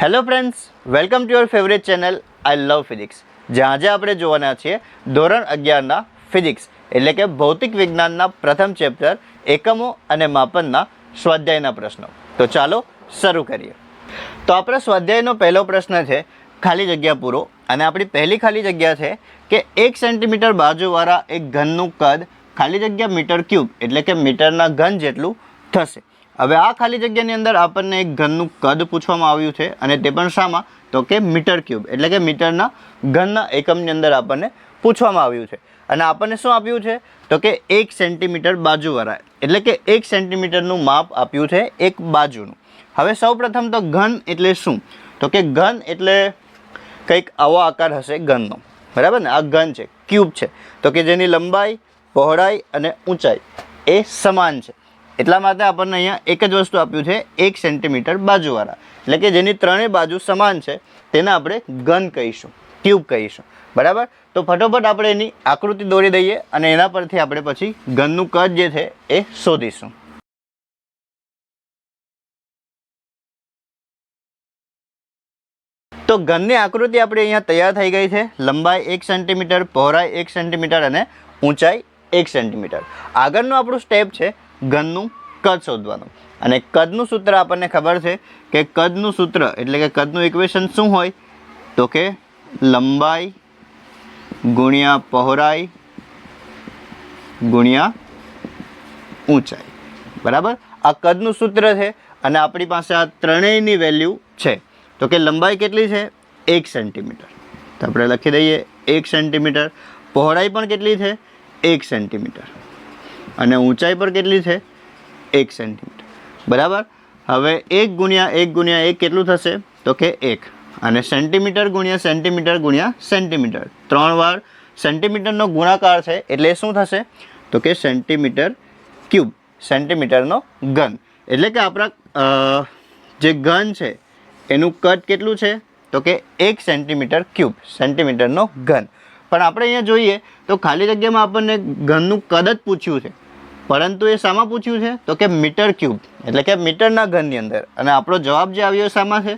Hello friends, welcome to your favourite channel I love physics, જ્યાં આજે આપણે જોવાના છીએ ધોરણ 11ના ફિઝિક્સ એટલે કે ભૌતિક વિજ્ઞાનના પ્રથમ ચેપ્ટર એકમો અને માપનના સ્વાધ્યાયના પ્રશ્નો. તો ચાલો શરૂ કરીએ. તો આપણા સ્વાધ્યાયનો પહેલો પ્રશ્ન છે ખાલી જગ્યા પૂરો, અને આપણી પહેલી ખાલી જગ્યા છે કે 1 સેન્ટીમીટર બાજુવાળા એક ઘનનું કદ ખાલી જગ્યા મીટર ક્યુબ એટલે કે મીટરના ઘન જેટલું થશે. હવે આ ખાલી જગ્યાની અંદર આપણને એક ઘનનું કદ પૂછવામાં આવ્યું છે, અને તે પણ શામાં? તો કે મીટર ક્યુબ એટલે કે મીટરના ઘનના એકમની અંદર આપણને પૂછવામાં આવ્યું છે. અને આપણને શું આપ્યું છે? તો કે 1 સેન્ટીમીટર બાજુવાળા એટલે કે 1 સેન્ટીમીટરનું માપ આપ્યું છે એક બાજુનું. હવે સૌપ્રથમ તો ઘન એટલે શું? તો કે ઘન એટલે કંઈક આવો આકાર હશે ઘનનો, બરાબર ને? આ ઘન છે, ક્યુબ છે, તો કે જેની લંબાઈ, પહોળાઈ અને ઊંચાઈ એ સમાન છે. એટલા માટે આપણને અહીંયા એક જ વસ્તુ આપ્યું છે 1 સેન્ટીમીટર બાજુવાળા એટલે કે જેની ત્રણેય બાજુ સમાન છે તેને આપણે ઘન કહીશું, ક્યુબ કહીશું, બરાબર? તો ફટોફટ આપણે એની આકૃતિ દોરી દઈએ અને એના પરથી આપણે પછી ઘનનું કદ જે છે એ શોધીશું. તો ઘનની આકૃતિ આપણે અહીંયા તૈયાર થઈ ગઈ છે. લંબાઈ 1 સેન્ટીમીટર, પહોળાઈ 1 સેન્ટીમીટર અને ઊંચાઈ 1 સેન્ટીમીટર. આગળનું આપણું સ્ટેપ છે ઘનનું કદ શોધવાનું. અને કદનું સૂત્ર આપણને ખબર છે કે કદનું સૂત્ર એટલે કે કદનું ઇક્વેશન શું હોય? તો કે લંબાઈ ગુણ્યા પહોળાઈ ગુણ્યા ઊંચાઈ, બરાબર? આ કદનું સૂત્ર છે અને આપણી પાસે આ ત્રણેયની વેલ્યુ છે. તો કે લંબાઈ કેટલી છે? 1 સેન્ટીમીટર. તો આપણે લખી દઈએ 1 સેન્ટીમીટર. પહોળાઈ પણ કેટલી છે? 1 સેન્ટીમીટર. અને ઊંચાઈ પર કેટલી છે? 1 સેન્ટીમીટર, બરાબર? હવે 1 ગુણ્યા 1 ગુણ્યા 1 કેટલું થશે? તો કે 1. અને સેન્ટીમીટર ગુણ્યા સેન્ટીમીટર ગુણ્યા સેન્ટીમીટર, 3 વાર સેન્ટીમીટરનો ગુણાકાર છે એટલે શું થશે? તો કે સેન્ટીમીટર ક્યુબ, સેન્ટીમીટરનો ઘન. એટલે કે આપણા જે ઘન છે એનું કદ કેટલું છે? તો કે 1 સેન્ટીમીટર ક્યુબ, સેન્ટીમીટરનો ઘન. પણ આપણે અહીંયા જોઈએ તો ખાલી જગ્યામાં આપણને ઘનનું કદ જ પૂછ્યું છે, પરંતુ એ શામાં પૂછ્યું છે? તો કે મીટર ક્યુબ એટલે કે મીટરના ઘનની અંદર. અને આપણો જવાબ જે આવ્યો શામાં છે?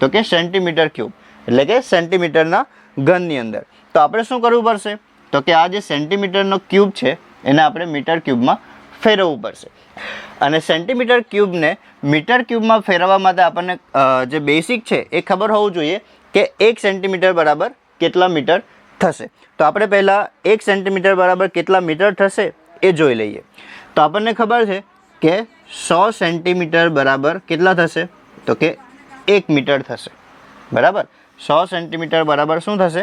તો કે સેન્ટીમીટર ક્યુબ એટલે કે સેન્ટીમીટરના ઘનની અંદર. તો આપણે શું કરવું પડશે? તો કે આ જે સેન્ટીમીટરનો ક્યુબ છે એને આપણે મીટર ક્યુબમાં ફેરવવું પડશે. અને સેન્ટીમીટર ક્યુબને મીટર ક્યુબમાં ફેરવવા માટે આપણને જે બેસિક છે એ ખબર હોવું જોઈએ કે 1 સેન્ટીમીટર બરાબર કેટલા મીટર થશે. તો આપણે પહેલાં 1 સેન્ટીમીટર બરાબર કેટલા મીટર થશે એ જોઈ લઈએ. તો આપણને ખબર છે કે 100 સેન્ટીમીટર બરાબર કેટલા થશે? તો કે 1 મીટર થશે, બરાબર? 100 સેન્ટીમીટર બરાબર શું થશે?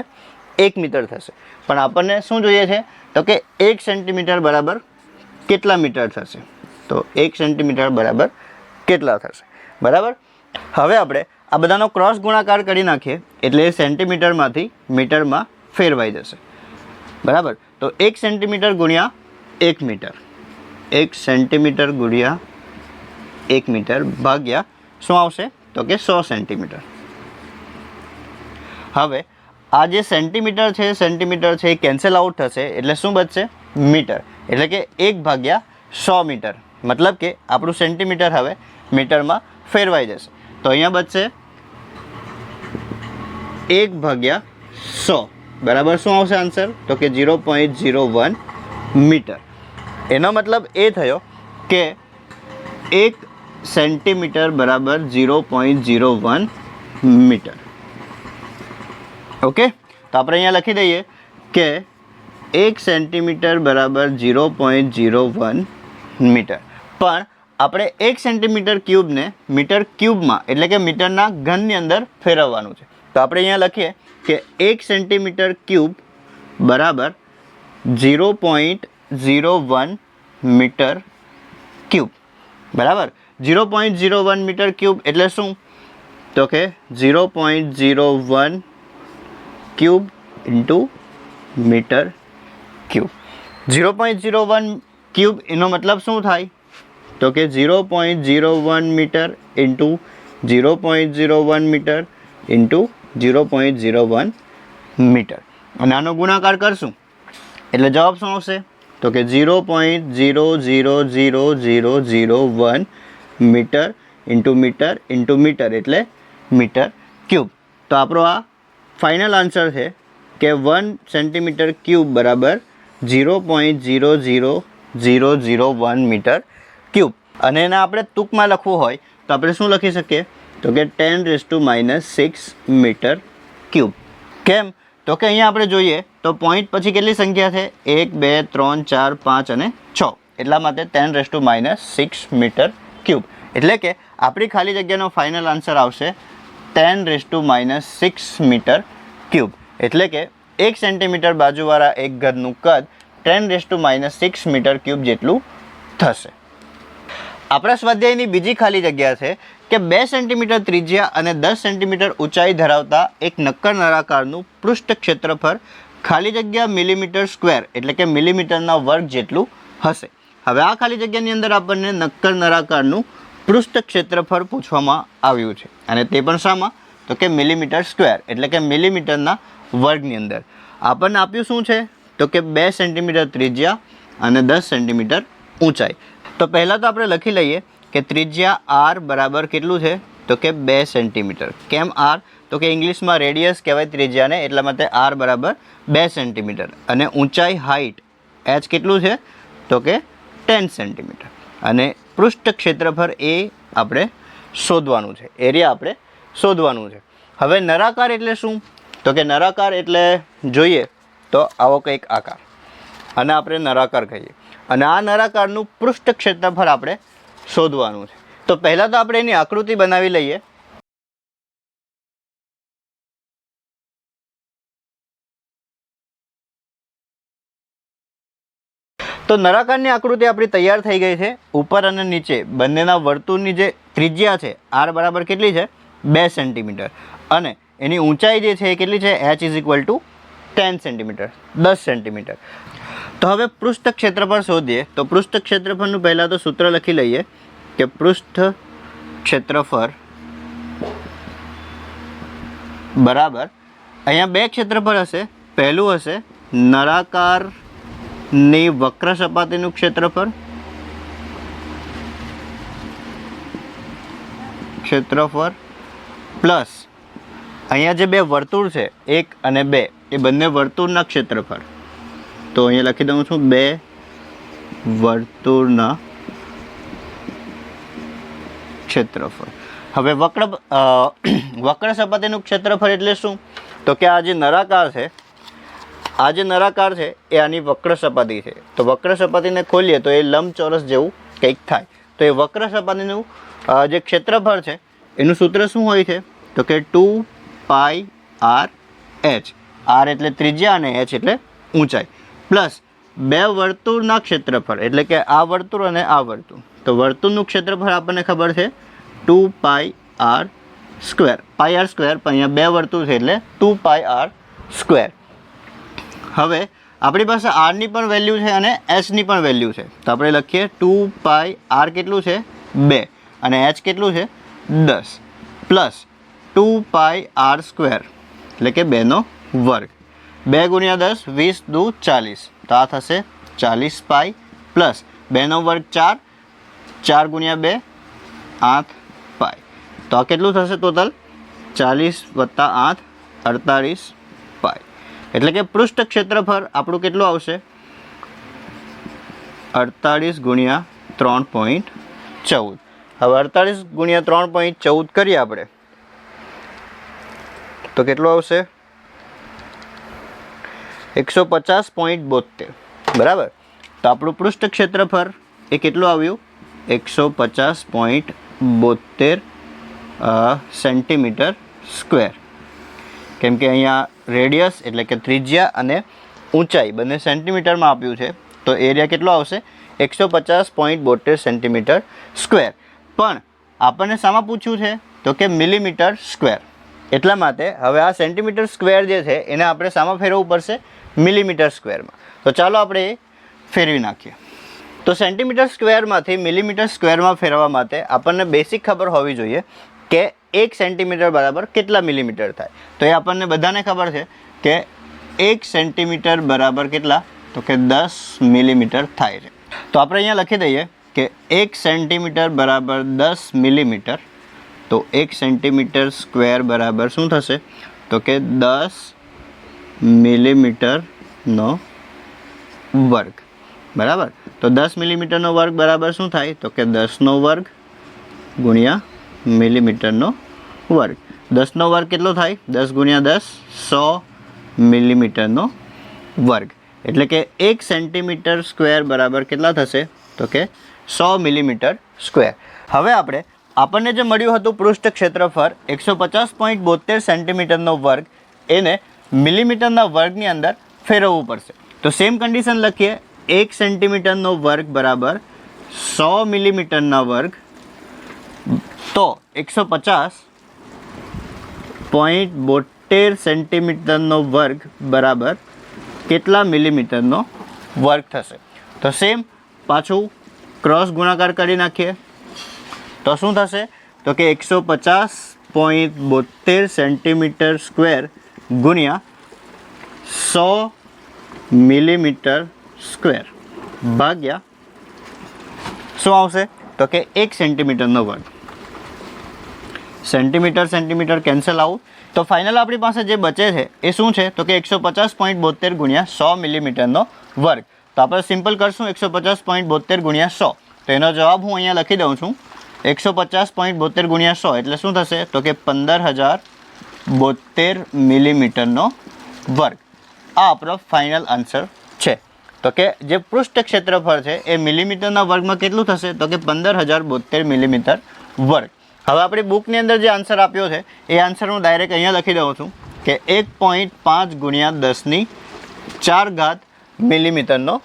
1 મીટર થશે. પણ આપણને શું જોઈએ છે? તો કે 1 સેન્ટીમીટર બરાબર કેટલા મીટર થશે? તો 1 સેન્ટીમીટર બરાબર કેટલા થશે, બરાબર? હવે આપણે આ બધાનો ક્રોસ ગુણાકાર કરી નાખીએ એટલે એ સેન્ટીમીટરમાંથી મીટરમાં ફેરવાઈ જશે, બરાબર? તો 1 સેન્ટીમીટર ગુણ્યા 1 મીટર, 1 સેન્ટીમીટર ગુણ્યા 1 મીટર ભાગ્યા શું આવશે? તો કે 100 સેન્ટીમીટર. હવે આ જે સેન્ટીમીટર છે એ કેન્સલ આઉટ થશે એટલે શું બચશે? મીટર. એટલે કે 1 ભાગ્યા 100 મીટર, મતલબ કે આપણું સેન્ટીમીટર હવે મીટરમાં ફેરવાઈ જશે. તો અહીંયા બચશે 1 ભાગ્યા 100, બરાબર? શું આવશે આન્સર? તો કે 0.01 મીટર. એનો મતલબ એ થયો કે 1 સેન્ટીમીટર બરાબર 0.01 મીટર. ઓકે, તો આપણે અહીંયા લખી દઈએ કે 1 સેન્ટીમીટર બરાબર 0.01 મીટર. પણ આપણે 1 સેન્ટીમીટર ક્યુબને મીટર ક્યુબમાં એટલે કે મીટરના ઘનની અંદર ફેરવવાનું છે. તો આપણે અહીંયા લખીએ કે 1 સેન્ટીમીટર ક્યુબ બરાબર 0.01 મીટર ક્યુબ, બરાબર? 0.01 મીટર ક્યુબ એટલે શું? તો કે 0.01 cube into metre cube. 0.01 cube એનો મતલબ શું થાય? તો કે 0.01 metre into 0.01 metre into 0.01 metre. અને આનો ગુણાકાર કરશું એટલે જવાબ શું આવશે? તો કે 0.0000001 મીટર ઇન્ટુ મીટર એટલે મીટર ક્યુબ. તો આપણો આ ફાઇનલ આન્સર છે કે 1 સેન્ટીમીટર ક્યુબ બરાબર 0.00001 મીટર ક્યુબ. અને એને આપણે ટૂંકમાં લખવું હોય તો આપણે શું લખી શકીએ? તો કે 10⁻6 મીટર ક્યુબ. કેમ? તો કે અહીંયા આપણે જોઈએ તો પોઈન્ટ પછી કેટલી સંખ્યા છે? 1 2 3 4 5 અને 6. એટલા માટે 10⁻6 મીટર ક્યુબ. એટલે કે આપણી ખાલી જગ્યાનો ફાઇનલ આન્સર આવશે 10⁻6 મીટર ક્યુબ. એટલે કે 1 સેન્ટીમીટર બાજુવાળા એક ઘરનું કદ 10⁻6 મીટર ક્યુબ જેટલું થશે. આપણા સ્વાધ્યાયની બીજી ખાલી જગ્યા છે કે 2 સેન્ટીમીટર ત્રિજ્યા અને 10 સેન્ટીમીટર ઊંચાઈ ધરાવતા એક નક્કર નળાકારનું પૃષ્ઠ ક્ષેત્રફળ ખાલી જગ્યા મિલીમીટર સ્ક્વેર એટલે કે મિલીમીટરના વર્ગ જેટલું હશે. હવે આ ખાલી જગ્યાની અંદર આપણને નક્કર નળાકારનું પૃષ્ઠ ક્ષેત્રફળ પૂછવામાં આવ્યું છે અને તે પણ શામાં? તો કે મિલીમીટર સ્ક્વેર એટલે કે મિલીમીટરના વર્ગની અંદર. આપણને આપ્યું શું છે? તો કે 2 સેન્ટીમીટર ત્રિજ્યા અને 10 સેન્ટીમીટર ઊંચાઈ. તો પહેલાં તો આપણે લખી લઈએ કે ત્રિજ્યા આર બરાબર કેટલું છે? તો કે 2 સેન્ટીમીટર. કેમ આર? તો કે ઇંગ્લિશમાં રેડિયસ કહેવાય ત્રિજ્યાને, એટલા માટે આર બરાબર 2 સેન્ટીમીટર. અને ઊંચાઈ હાઇટ એચ કેટલું છે? તો કે 10 સેન્ટીમીટર. અને પૃષ્ઠ ક્ષેત્રફળ એ આપણે શોધવાનું છે, એરિયા આપણે શોધવાનું છે. હવે નળાકાર એટલે શું? તો કે નળાકાર એટલે જોઈએ તો આવો કંઈક આકાર, અને આપણે નળાકાર કહીએ. અને આ નળાકારનું પૃષ્ઠ ક્ષેત્રફળ આપણે શોધવાનું છે. તો પહેલાં તો આપણે એની આકૃતિ બનાવી લઈએ. તો નળાકારની આકૃતિ આપણી તૈયાર થઈ ગઈ છે. ઉપર અને નીચે બંનેના વર્તુળની જે ત્રિજ્યા છે આર બરાબર કેટલી છે? 2 સેન્ટીમીટર. અને એની ઊંચાઈ જે છે એ કેટલી છે? h = 10 centimetre, 10 centimetre. તો હવે પૃષ્ઠ ક્ષેત્રફળ શોધીએ. તો પૃષ્ઠ ક્ષેત્રફળનું પહેલાં તો સૂત્ર લખી લઈએ કે પૃષ્ઠ ક્ષેત્રફળ બરાબર, અહીંયા બે ક્ષેત્રફળ હશે. પહેલું હશે નળાકારની વક્ર સપાટીનું ક્ષેત્રફળ પ્લસ અહીંયા જે બે વર્તુળ છે 1 અને 2 એ બંને વર્તુળના ક્ષેત્રફળ. તો અહીંયા લખી દઉં છું 2 વર્તુળના ક્ષેત્રફળ. હવે વક્ર સપાટીનું ક્ષેત્રફળ એટલે શું? તો કે આ જે નળાકાર છે એ આની વક્ર સપાટી છે. તો વક્ર સપાટીને ખોલીએ તો એ લંબચોરસ જેવું કંઈક થાય. તો એ વક્ર સપાટીનું જે ક્ષેત્રફળ છે એનું સૂત્ર શું હોય છે? તો કે 2πr h. r એટલે ત્રિજ્યા અને h એટલે ઊંચાઈ, પ્લસ બે વર્તુળના ક્ષેત્રફળ એટલે કે આ વર્તુળ અને આ વર્તુળ. તો વર્તુળનું ક્ષેત્રફળ આપણને ખબર છે 2πr સ્ક્વેર, πr સ્ક્વેર, પણ અહીંયા બે વર્તુળ છે એટલે 2πr સ્ક્વેર. હવે આપણી પાસે આરની પણ વેલ્યુ છે અને એચની પણ વેલ્યુ છે. તો આપણે લખીએ 2πr કેટલું છે? 2 અને h કેટલું છે? 10 પ્લસ 2πr સ્ક્વેર એટલે કે 2નો વર્ગ. 2 × 10 20 × 2 40. તો આ થશે 40π પ્લસ 2નો વર્ગ 4, 4 × 2 8π. તો આ કેટલું થશે ટોટલ? 40 + 8 48π. એટલે કે પૃષ્ઠ ક્ષેત્રફળ આપણું કેટલું આવશે? 48 × 3.14. હવે 48 × 3.14 કરીએ આપણે તો કેટલું આવશે? 150.72. બરાબર. તો આપણું પૃષ્ઠ ક્ષેત્રફળ એ કેટલું આવ્યું? 150.72 સેન્ટીમીટર સ્ક્વેર. કેમ કે અહીંયા રેડિયસ એટલે કે ત્રિજ્યા અને ઊંચાઈ બંને સેન્ટીમીટરમાં આપ્યું છે. તો એરિયા કેટલો આવશે? 150.72 સેન્ટીમીટર સ્ક્વેર. પણ આપણને શામાં પૂછ્યું છે? તો કે મિલીમીટર સ્ક્વેર. એટલા માટે હવે આ સેન્ટીમીટર સ્ક્વેર જે છે એને આપણે શામાં ફેરવવું પડશે? મિલીમીટર સ્ક્વેરમાં. તો ચાલો આપણે એ ફેરવી નાખીએ. તો સેન્ટીમીટર સ્ક્વેરમાંથી મિલીમીટર સ્ક્વેરમાં ફેરવવા માટે આપણને બેસિક ખબર હોવી જોઈએ કે 1 સેન્ટીમીટર બરાબર કેટલા મિલીમીટર થાય. તો એ આપણને બધાને ખબર છે કે 1 સેન્ટીમીટર બરાબર કેટલા? તો કે 10 મિલીમીટર થાય છે. તો આપણે અહીંયા લખી દઈએ કે 1 સેન્ટીમીટર બરાબર 10 મિલીમીટર. તો 1 સેન્ટીમીટર સ્ક્વેર બરાબર શું થશે તો કે 10 મિલીમીટરનો વર્ગ. બરાબર. તો 10 મિલીમીટરનો વર્ગ બરાબર શું થાય તો કે 10નો વર્ગ ગુણ્યા મિલીમીટરનો વર્ગ. 10નો વર્ગ કેટલો થાય 10 ગુણ્યા 10 100 મિલીમીટરનો વર્ગ. એટલે કે 1 સેન્ટીમીટર સ્ક્વેર બરાબર કેટલા થશે તો કે 100 મિલીમીટર સ્ક્વેર. હવે આપણને જે મળ્યું હતું પૃષ્ઠ ક્ષેત્રફળ 150.72 સેન્ટીમીટરનો વર્ગ એને મિલીમીટરના વર્ગની અંદર ફેરવવું પડશે. તો સેમ કન્ડિશન લખીએ 1 સેન્ટીમીટરનો વર્ગ બરાબર 100 મિલીમીટરના વર્ગ. તો 150.72 સેન્ટીમીટરનો વર્ગ બરાબર કેટલા મિલીમીટરનો વર્ગ થશે. તો સેમ પાછું ક્રોસ ગુણાકાર કરી નાખીએ તો શું થશે તો કે 150.72 સેન્ટીમીટર સ્ક્વેર ગુણ્યા 100 મિલીમીટર સ્ક્વેર ભાગ્યા શું આવશે તો કે 1 સેન્ટીમીટરનો વર્ગ. Centimetre cancel out. તો ફાઇનલ આપણી પાસે જે બચે છે એ શું છે તો કે 150.72 ગુણ્યા 100 મિલીમીટરનો વર્ગ. તો આપણે સિમ્પલ કરશું 150.72 ગુણ્યા 100. તો એનો જવાબ હું અહીંયા લખી દઉં છું 150.72 ગુણ્યા 100 એટલે શું થશે તો કે 15072 મિલીમીટરનો વર્ગ. આ આપણો ફાઇનલ આન્સર છે. તો કે જે પૃષ્ઠ ક્ષેત્રફળ છે એ મિલીમીટરના વર્ગમાં કેટલું થશે તો કે 15072 મિલીમીટર વર્ગ. હવે આપણી બુકની અંદર જે આન્સર આપ્યો છે એ આન્સર હું ડાયરેક્ટ અહીંયા લખી દઉં છું કે 1.5 ગુણ્યા 10⁴ મિલીમીટરનો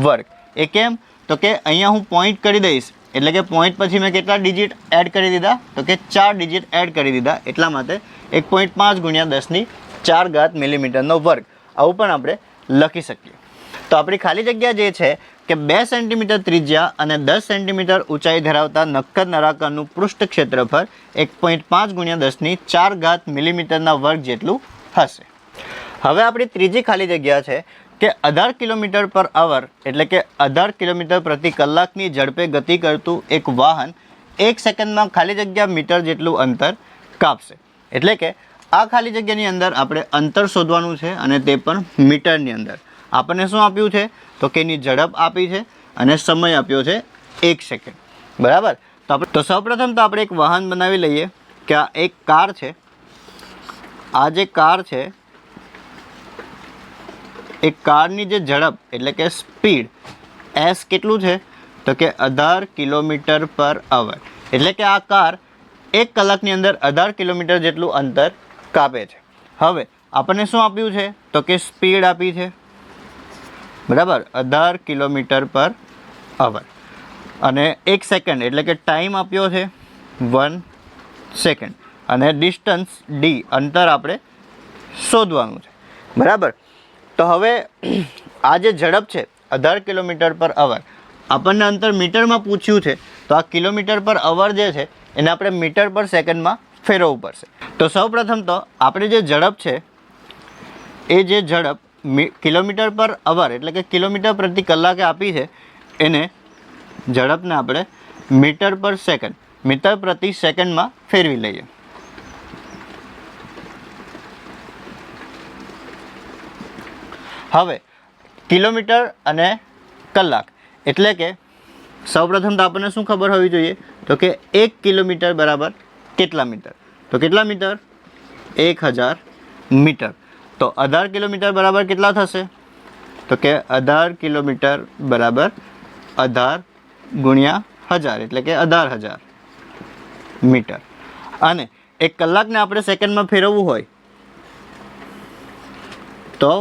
વર્ગ. એ કેમ તો કે અહીંયા હું પોઈન્ટ કરી દઈશ એટલે કે પોઈન્ટ પછી મેં કેટલા ડિજિટ એડ કરી દીધા તો કે 4 ડિજિટ એડ કરી દીધા એટલા માટે 1.5 ગુણ્યા 10⁴ મિલીમીટરનો વર્ગ આવું પણ આપણે લખી શકીએ. તો આપણી ખાલી જગ્યા જે છે કે 2 સેન્ટીમીટર ત્રિજ્યા અને 10 સેન્ટીમીટર ઊંચાઈ ધરાવતા નક્કર નળાકારનું પૃષ્ઠ ક્ષેત્રફળ 1.5 ગુણ્યા 10⁴ મિલીમીટરના વર્ગ જેટલું હશે. હવે આપણી ત્રીજી ખાલી જગ્યા છે કે 18 કિલોમીટર પર અવર એટલે કે 18 કિલોમીટર પ્રતિ કલાકની ઝડપે ગતિ કરતું એક વાહન 1 સેકન્ડમાં ખાલી જગ્યા મીટર જેટલું અંતર કાપશે. એટલે કે આ ખાલી જગ્યાની અંદર આપણે અંતર શોધવાનું છે અને તે પણ મીટરની અંદર. આપણને શું આપ્યું છે તો કે એની ઝડપ આપી છે અને સમય આપ્યો છે 1 સેકન્ડ. બરાબર. તો સૌપ્રથમ તો આપણે એક વાહન બનાવી લઈએ કે આ એક કાર છે. આ જે કાર છે એ કારની જે ઝડપ એટલે કે સ્પીડ એસ કેટલું છે તો કે 18 કિલોમીટર પર અવર. એટલે કે આ કાર 1 કલાકની અંદર 18 કિલોમીટર જેટલું અંતર કાપે છે. હવે આપણને શું આપ્યું છે તો કે સ્પીડ આપી છે. બરાબર 18 કિલોમીટર પર અવર અને 1 સેકન્ડ એટલે કે ટાઈમ આપ્યો છે 1 સેકન્ડ અને ડિસ્ટન્સ ડી અંતર આપણે શોધવાનું છે. બરાબર. તો હવે આ જે ઝડપ છે 18 કિલોમીટર પર અવર આપણને અંતર મીટરમાં પૂછ્યું છે તો આ કિલોમીટર પર અવર જે છે એને આપણે મીટર પર સેકન્ડમાં ફેરવવું પડશે. તો સૌપ્રથમ તો આપણે જે ઝડપ છે એ જે ઝડપ કિલોમીટર પર અવર એટલે કે કિલોમીટર પ્રતિ કલાકે આપી છે એને ઝડપને આપણે મીટર પર સેકન્ડ મીટર પ્રતિ સેકન્ડમાં ફેરવી લઈએ. હવે કિલોમીટર અને કલાક એટલે કે સૌપ્રથમ તો આપણને શું ખબર હોવી જોઈએ તો કે 1 કિલોમીટર બરાબર કેટલા મીટર. તો કેટલા મીટર 1000 મીટર. તો 18 કિલોમીટર બરાબર કેટલા થશે તો કે 18 કિલોમીટર બરાબર 18 ગુણ્યા 1000 એટલે કે 18000 મીટર. અને 1 કલાકને આપણે સેકન્ડમાં ફેરવવું હોય તો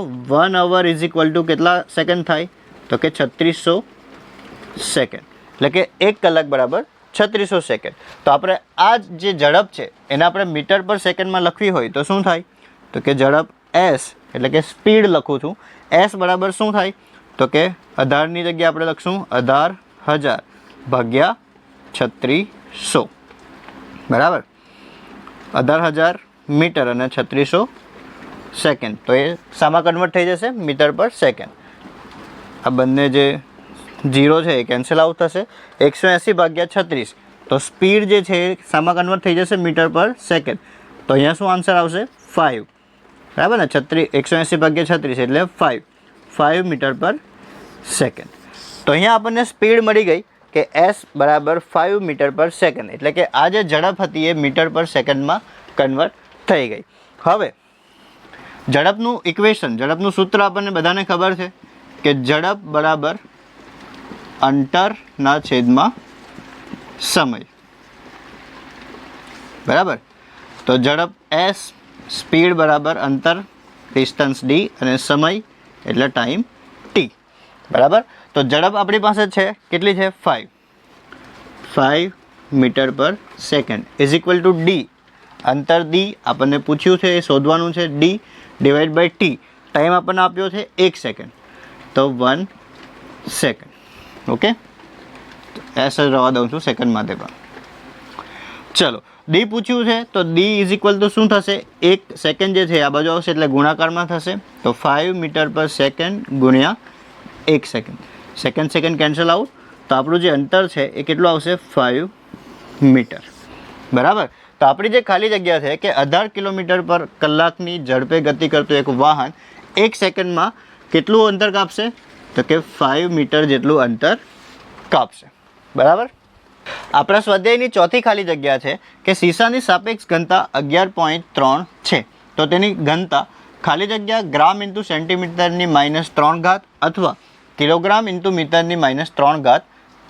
1 અવર ઇઝ ઇક્વલ ટુ કેટલા સેકન્ડ થાય તો કે 3600 સેકન્ડ. એટલે કે 1 કલાક બરાબર 3600 સેકન્ડ. તો આપણે આ જે ઝડપ છે એને આપણે મીટર પર સેકન્ડમાં લખવી હોય તો શું થાય તો કે ઝડપ એસ એટલે કે સ્પીડ લખું છું. એસ બરાબર શું થાય તો કે 18ની જગ્યાએ આપણે લખશું 18000 ભાગ્યા 3600. બરાબર 18000 મીટર અને 3600 સેકન્ડ. તો એ શામાં કન્વર્ટ થઈ જશે મીટર પર સેકન્ડ. આ બંને જે 0 છે એ કેન્સલ આઉટ થશે. 180 ભાગ્યા 36 તો સ્પીડ જે છે એ શામાં કન્વર્ટ થઈ જશે? મીટર પર સેકન્ડ. તો અહીંયા શું આન્સર આવશે? 5. બરાબર ને? 180/36 એટલે 5 મીટર પર સેકન્ડ. તો અહીંયા આપણને સ્પીડ મળી ગઈ કે s બરાબર 5 મીટર પર સેકન્ડ, એટલે કે આ જે ઝડપ હતી એ મીટર પર સેકન્ડમાં કન્વર્ટ થઈ ગઈ. હવે ઝડપનું ઇક્વેશન, ઝડપનું સૂત્ર આપણને બધાને ખબર છે કે ઝડપ બરાબર અંતરના છેદમાં સમય. બરાબર? તો ઝડપ s, સ્પીડ બરાબર અંતર ડિસ્ટન્સ d અને સમય એટલે ટાઈમ t. બરાબર? તો ઝડપ આપણી પાસે છે કેટલી છે? 5 મીટર પર second is equal to d. અંતર d આપણને પૂછ્યું છે, એ શોધવાનું છે. d divide by t. Time આપણને આપ્યો છે 1 સેકન્ડ, તો 1 સેકન્ડ. ઓકે, એસ જ રહેવા દઉં છું સેકન્ડ માટે પણ. ચલો, ડી પૂછ્યું છે તો ડી ઇઝ ઇક્વલ ટુ શું થશે? 1 સેકન્ડ જે છે આ બાજુ આવશે એટલે ગુણાકારમાં થશે. તો 5 મીટર પર સેકન્ડ ગુણ્યા 1 સેકન્ડ. સેકન્ડ કેન્સલ આઉટ, તો આપણું જે અંતર છે એ કેટલું આવશે? 5 મીટર. બરાબર? તો આપણી જે ખાલી જગ્યા છે કે 18 કિલોમીટર પર કલાકની ઝડપે ગતિ કરતું એક વાહન 1 સેકન્ડમાં કેટલું અંતર કાપશે? તો કે 5 મીટર જેટલું અંતર કાપશે. બરાબર? આપણા સ્વાધ્યાયની ચોથી ખાલી જગ્યા છે કે શીશાની સાપેક્ષ ઘનતા 11.3 છે. તો તેની ઘનતા ખાલી જગ્યા ગ્રામ ઇન્ટુ સેન્ટીમીટરની -3 અથવા કિલોગ્રામ ઇન્ટુ મીટરની -3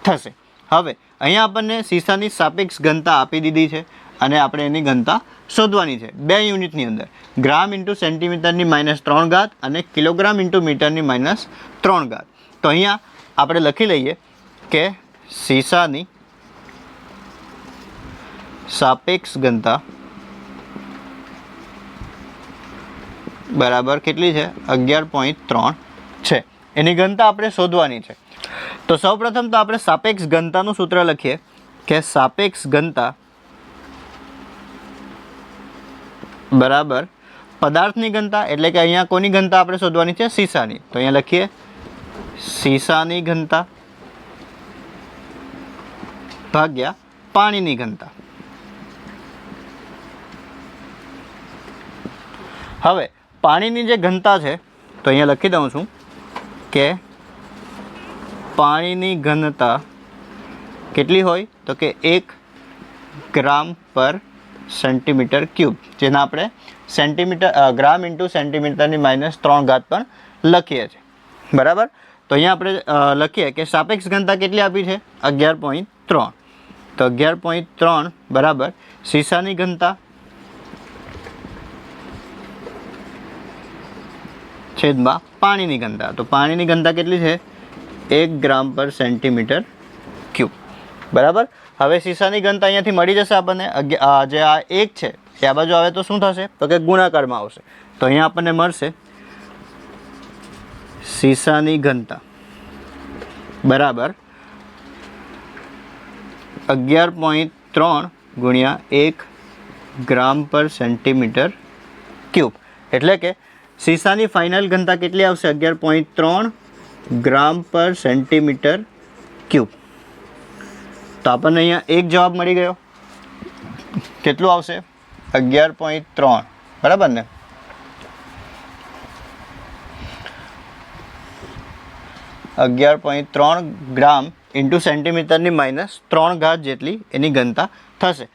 થશે. હવે અહીંયા આપણને શીશાની સાપેક્ષ ઘનતા આપી દીધી છે અને આપણે એની ઘનતા શોધવાની છે 2 યુનિટની અંદર. ગ્રામ ઇન્ટુ સેન્ટીમીટરની -3 અને કિલોગ્રામ ઇન્ટુ મીટરની -3. તો અહીંયા આપણે લખી લઈએ કે શીશાની સાપેક્ષ ઘનતા બરાબર કેટલી છે? 11.3 છે. એની ઘનતા આપણે શોધવાની છે. તો સૌપ્રથમ તો આપણે સાપેક્ષ ઘનતાનું સૂત્ર લખીએ કે સાપેક્ષ ઘનતા બરાબર પદાર્થની ઘનતા, એટલે કે અહીંયા કોની ઘનતા આપણે શોધવાની છે? શીશાની. તો અહીંયા લખીએ શીશાની ઘનતા ભાગ્યા પાણીની ઘનતા. હવે પાણીની જે ઘનતા છે તો અહીંયા લખી દઉં છું કે પાણીની ઘનતા કેટલી હોય? તો કે 1 ગ્રામ પર સેન્ટીમીટર ક્યુબ, જેના આપણે ગ્રામ ઇન્ટુ સેન્ટીમીટરની -3 પણ લખીએ છીએ. બરાબર? તો અહીંયા આપણે લખીએ કે સાપેક્ષ ઘનતા કેટલી આપી છે? 11.3. તો 11.3 બરાબર શીશાની ઘનતા છેદમાં પાણીની ઘનતા. તો પાણીની ઘનતા કેટલી છે? 1 ગ્રામ પર સેન્ટીમીટર ક્યુબ. બરાબર? હવે શીશાની ઘનતા અહીંયાથી મળી જશે આપણને. જે આ 1 છે એ આ બાજુ આવે તો શું થશે? તો કે ગુણાકારમાં આવશે. તો અહીંયા આપણને મળશે શીશાની ઘનતા બરાબર 11.3 ગુણ્યા 1 ગ્રામ પર સેન્ટીમીટર ક્યુબ. એટલે કે શીશાની ફાઇનલ ઘનતા કેટલી આવશે? 11.3 ગ્રામ પર સેન્ટીમીટર ક્યુબ. તો આપણને અહીંયા એક જવાબ મળી ગયો. કેટલું આવશે? 11.3. બરાબર ને? .3 ગ્રામ ઇન્ટુ સેન્ટીમીટરની -3 જેટલી એની ઘનતા થશે.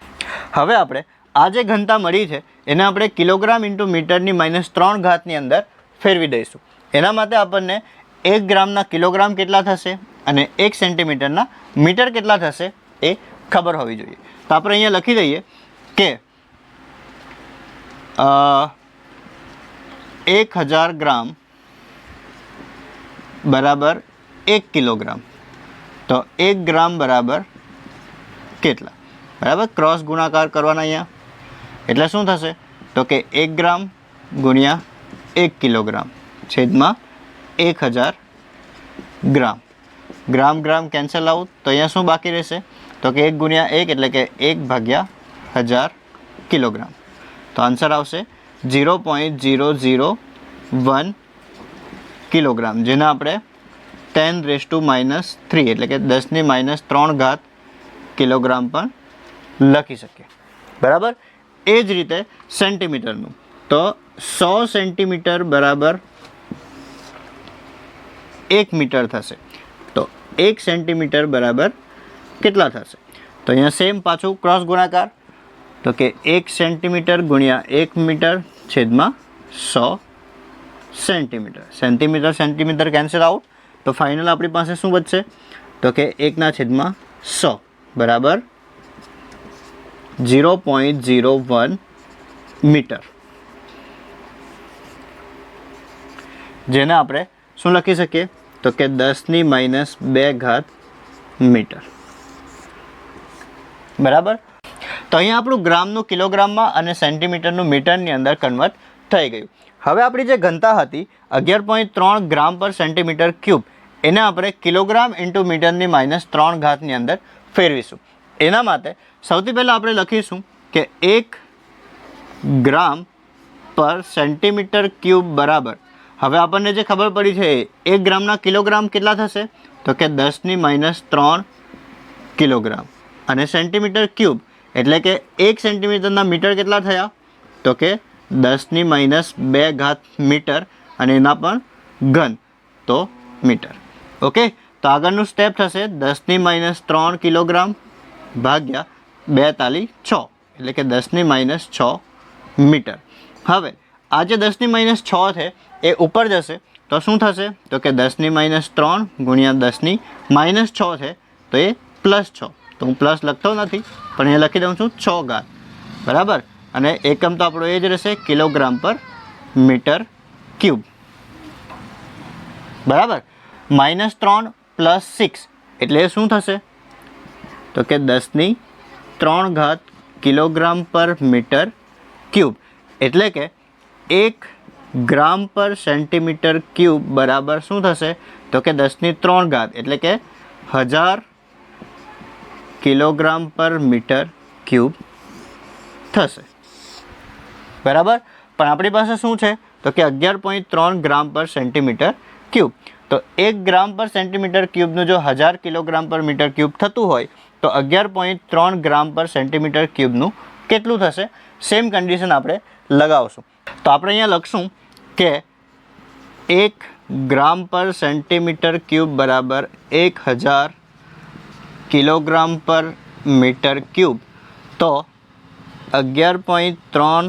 હવે આપણે આ જે ઘનતા મળી છે એને આપણે કિલોગ્રામ ઇન્ટુ મીટરની -3 ની અંદર ફેરવી દઈશું. એના માટે આપણને 1 ગ્રામના કિલોગ્રામ કેટલા થશે અને 1 સેન્ટીમીટરના મીટર કેટલા થશે એ ખબર હોવી જોઈએ. તો આપણે અહીંયા લખી દઈએ કે 1000 ગ્રામ બરાબર 1 કિલોગ્રામ. તો 1 ગ્રામ બરાબર કેટલા? બરાબર? ક્રોસ ગુણાકાર કરવાના અહીંયા. એટલે શું થશે? તો કે 1 ગ્રામ ગુણ્યા 1 કિલોગ્રામ છેદમાં 1000 ગ્રામ. ગ્રામ કેન્સલ આઉટ, તો અહીંયા શું બાકી રહેશે? તો કે 1 ગુણ્યા 1 એટલે કે 1/1000 કિલોગ્રામ. તો આન્સર આવશે 0.001 કિલોગ્રામ, જેને આપણે 10⁻³ એટલે કે 10⁻³ કિલોગ્રામ પણ લખી શકીએ. બરાબર. એ જ રીતે સેન્ટીમીટરનું, તો 100 સેન્ટીમીટર બરાબર 1 મીટર થશે. તો 1 સેન્ટીમીટર બરાબર કેટલા થશે? તો અહીંયા સેમ પાછું ક્રોસ ગુણાકાર, તો કે 1 સેન્ટીમીટર ગુણ્યા 1 મીટર છેદમાં 100 સેન્ટીમીટર. સેન્ટીમીટર કેન્સલ આઉટ, તો ફાઇનલ આપણી પાસે શું બચશે? તો કે 1/100 બરાબર 0.01 મીટર. જેને આપણે શું લખી શકીએ? તો કે 10⁻² મીટર. બરાબર. તો અહીંયા આપણું ગ્રામનું કિલોગ્રામમાં અને સેન્ટીમીટરનું મીટરની અંદર કન્વર્ટ થઈ ગયું. હવે આપણી જે ઘનતા હતી 11.3 ગ્રામ પર સેન્ટીમીટર ક્યુબ, એને આપણે કિલોગ્રામ ઇન્ટુ મીટરની -3 અંદર ફેરવીશું. એના માટે સૌથી પહેલાં આપણે લખીશું કે 1 ગ્રામ પર સેન્ટીમીટર ક્યુબ બરાબર, હવે આપણને જે ખબર પડી છે 1 ગ્રામના કિલોગ્રામ કેટલા થશે? તો કે 10⁻³ કિલોગ્રામ, અને સેન્ટીમીટર ક્યુબ એટલે કે 1 સેન્ટીમીટરના મીટર કેટલા થયા? તો કે 10⁻² મીટર, અને એના પણ ઘન, તો મીટર. ઓકે, તો આગળનું સ્ટેપ થશે 10⁻³ કિલોગ્રામ ભાગ્યા 2×6, એટલે કે 10⁻6 મીટર. હવે આ જે 10⁻6 છે એ ઉપર જશે તો શું થશે? તો કે 10⁻³ ગુણ્યા 10⁻6 છે, તો એ +6. તો હું પ્લસ લખતો નથી, પણ અહીંયા લખી દઉં છું 6 ઘાત. બરાબર. અને એકમ તો આપણો એ જ રહેશે, કિલોગ્રામ પર મીટર ક્યુબ. બરાબર. -3 + 6 એટલે શું થશે? તો કે 10⁻³ કિલોગ્રામ પર મીટર ક્યુબ, એટલે કે 1 ગ્રામ પર સેન્ટીમીટર ક્યુબ બરાબર શું થશે? તો કે 10⁻³ એટલે કે 1000 કિલોગ્રામ પર મીટર ક્યુબ થશે. બરાબર. પણ આપણી પાસે શું છે? તો કે 11.3 ગ્રામ પર સેન્ટીમીટર ક્યુબ. તો 1 ગ્રામ પર સેન્ટીમીટર ક્યુબનું જો 1000 કિલોગ્રામ પર મીટર ક્યુબ થતું હોય, તો 11.3 ગ્રામ પર સેન્ટીમીટર ક્યુબનું કેટલું થશે? સેમ કન્ડિશન આપણે લગાવશું. તો આપણે અહીંયા લખશું કે 1 ગ્રામ પર સેન્ટીમીટર ક્યુબ બરાબર 1000 કિલોગ્રામ પર મીટર ક્યુબ. તો 11.3